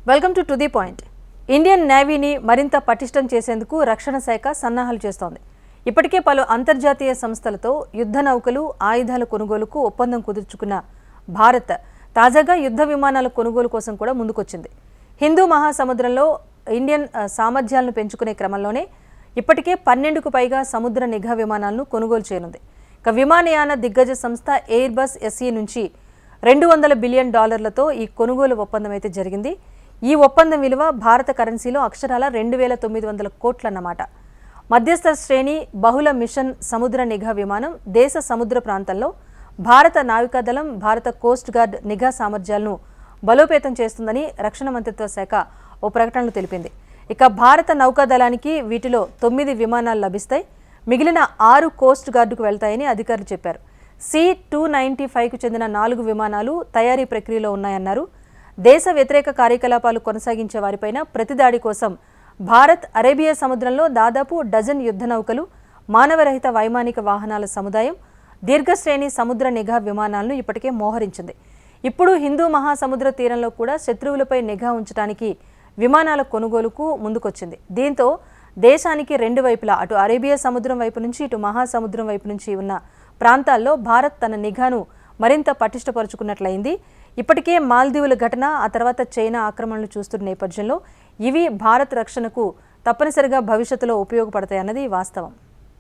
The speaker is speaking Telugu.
Welcome to the point. Indian నేవీని మరింత పటిష్టం చేసేందుకు రక్షణ శాఖ సన్నాహాలు చేస్తోంది. ఇప్పటికే పలు అంతర్జాతీయ సంస్థలతో యుద్ధ నౌకలు, ఆయుధాల కొనుగోలుకు ఒప్పందం కుదుర్చుకున్న భారత్ తాజాగా యుద్ధ విమానాల కొనుగోలు కోసం కూడా ముందుకొచ్చింది. హిందూ మహాసముద్రంలో ఇండియన్ సామర్థ్యాలను పెంచుకునే క్రమంలోనే ఇప్పటికే 12కు పైగా సముద్ర నిఘా విమానాలను కొనుగోలు చేయనుంది. ఇక విమానయాన దిగ్గజ సంస్థ ఎయిర్ బస్ ఎస్ఈ నుంచి $200 బిలియన్ ఈ కొనుగోలు ఒప్పందం అయితే జరిగింది. ఈ ఒప్పందం విలువ భారత కరెన్సీలో అక్షరాల 2,900 కోట్లన్నమాట. మధ్యస్థ శ్రేణి బహుళ మిషన్ సముద్ర నిఘా విమానం దేశ సముద్ర ప్రాంతంలో భారత నావికాదళం, భారత కోస్ట్ గార్డ్ నిఘా సామర్థ్యాలను బలోపేతం చేస్తుందని రక్షణ మంత్రిత్వ శాఖ ఓ ప్రకటనలో తెలిపింది. ఇక భారత నౌకాదళానికి వీటిలో 9 విమానాలు లభిస్తాయి. మిగిలిన 6 కోస్ట్ గార్డుకు వెళ్తాయని అధికారులు చెప్పారు. C-295కు చెందిన 4 విమానాలు తయారీ ప్రక్రియలో ఉన్నాయన్నారు. దేశ వ్యతిరేక కార్యకలాపాలు కొనసాగించే వారిపైన ప్రతిదాడి కోసం భారత్ అరేబియా సముద్రంలో దాదాపు డజన్ యుద్ధ నౌకలు, మానవరహిత వైమానిక వాహనాల సముదాయం, దీర్ఘశ్రేణి సముద్ర నిఘా విమానాలను ఇప్పటికే మోహరించింది. ఇప్పుడు హిందూ మహాసముద్ర తీరంలో కూడా శత్రువులపై నిఘా ఉంచడానికి విమానాల కొనుగోలుకు ముందుకొచ్చింది. దీంతో దేశానికి రెండు వైపులా, అటు అరేబియా సముద్రం వైపు నుంచి, ఇటు మహాసముద్రం వైపు నుంచి ఉన్న ప్రాంతాల్లో భారత్ తన నిఘాను మరింత పటిష్టపరుచుకున్నట్లయింది. ఇప్పటికే మాల్దీవుల ఘటన, ఆ తర్వాత చైనా ఆక్రమణలు చూస్తున్న నేపథ్యంలో ఇవి భారత్ రక్షణకు తప్పనిసరిగా భవిష్యత్తులో ఉపయోగపడతాయన్నది వాస్తవం.